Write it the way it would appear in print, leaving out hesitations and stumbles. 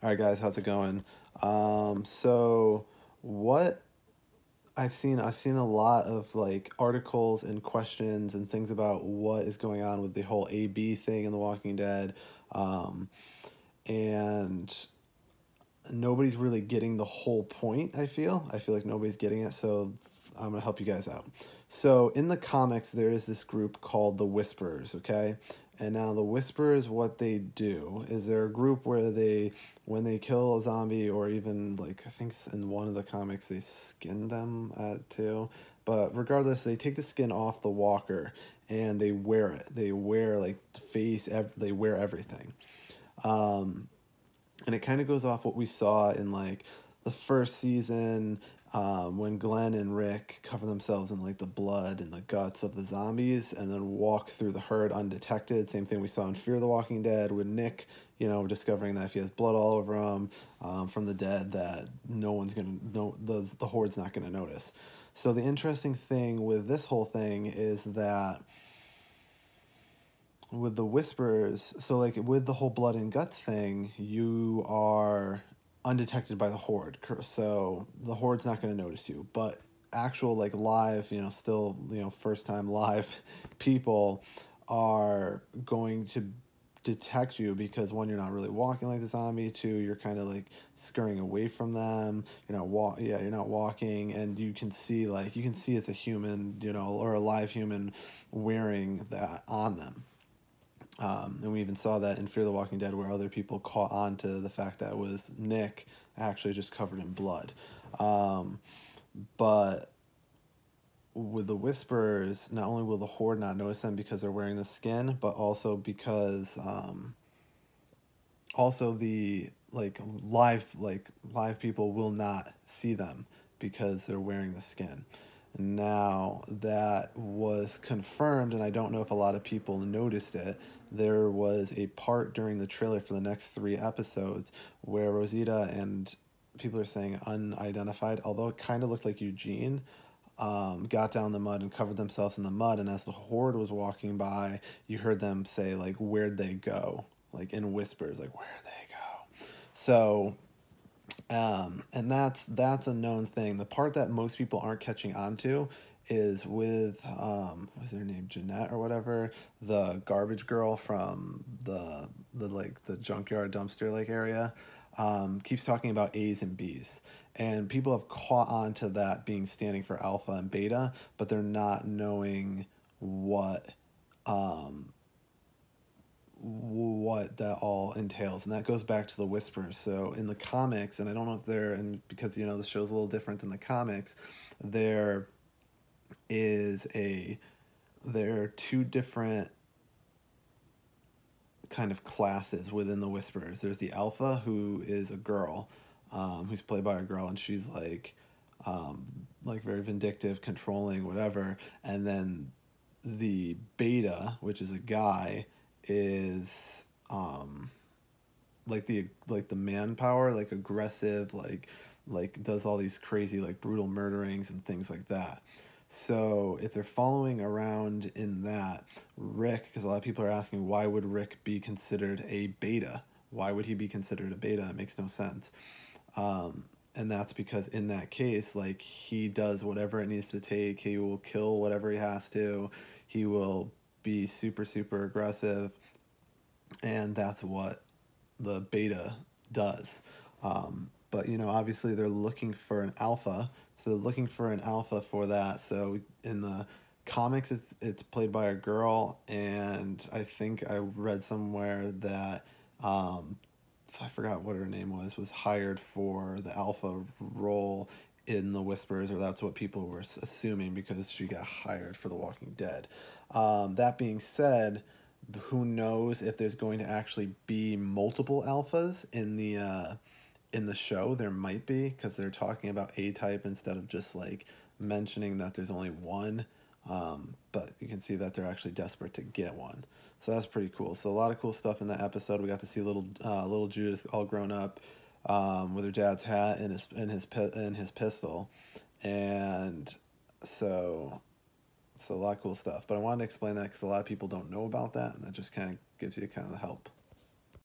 All right, guys, how's it going? So what I've seen a lot of like articles and questions and things about what is going on with the whole AB thing in The Walking Dead, um, and nobody's really getting the whole point. I feel like nobody's getting it, so I'm gonna help you guys out. So in the comics, there is this group called the Whisperers, okay? And now the Whisperers, what they do is they're a group where when they kill a zombie, or even like I think in one of the comics they skin them too. But regardless, they take the skin off the walker and they wear it. They wear like they wear everything. Um, and it kind of goes off what we saw in like the first season, when Glenn and Rick cover themselves in like the blood and the guts of the zombies and then walk through the herd undetected. Same thing we saw in Fear the Walking Dead with Nick, discovering that if he has blood all over him, from the dead, that no one's gonna no the horde's not gonna notice. So the interesting thing with this whole thing is that with the whispers, so like with the whole blood and guts thing, you are undetected by the horde. So the horde's not going to notice you. But actual like live, still, first time live people are going to detect you because one, you're not really walking like the zombie. Two, you're kind of like scurrying away from them. You're not walking, and you can see it's a human, or a live human wearing that on them. And we even saw that in Fear the Walking Dead, where other people caught on to the fact that it was Nick actually just covered in blood. Um, but with the Whisperers, not only will the Horde not notice them because they're wearing the skin, but also because also the live people will not see them because they're wearing the skin. Now that was confirmed, and I don't know if a lot of people noticed it. There was a part during the trailer for the next 3 episodes where Rosita and people are saying unidentified, although it kind of looked like Eugene, got down in the mud and covered themselves in the mud. And as the horde was walking by, you heard them say like, "Where'd they go?" Like in whispers, like, "Where'd they go?" So and that's a known thing. The part that most people aren't catching on to is with what's her name, Jeanette or whatever, the garbage girl from the junkyard dumpster like area, keeps talking about A's and B's. And people have caught on to that being standing for alpha and beta, but they're not knowing what um, what that all entails, and that goes back to the whispers. So in the comics, and I don't know if they're, and because the show's a little different than the comics, there is a there are two different kind of classes within the whispers. There's the alpha, who is a girl, who's played by a girl, and she's like very vindictive, controlling, whatever. And then the beta, which is a guy, is like the manpower, like aggressive, like does all these crazy like brutal murderings and things like that. So if they're following around in that, Rick, because a lot of people are asking, why would Rick be considered a beta? Why would he be considered a beta? It makes no sense. And that's because in that case, like, he does whatever it needs to take. He will kill whatever he has to. He will be super, super aggressive. And that's what the beta does. But obviously they're looking for an alpha, so they're looking for an alpha for that. So in the comics, it's played by a girl, and I think I read somewhere that I forgot what her name was hired for the alpha role in the Whispers, or that's what people were assuming because she got hired for The Walking Dead. That being said, who knows if there's going to actually be multiple alphas in the show. There might be, because they're talking about A type instead of just like mentioning that there's only one. But you can see that they're actually desperate to get one, so that's pretty cool. So a lot of cool stuff in that episode. We got to see little Judith all grown up, with her dad's hat and his pistol, and so it's a lot of cool stuff. But I wanted to explain that because a lot of people don't know about that, and that just kind of gives you kind of the help.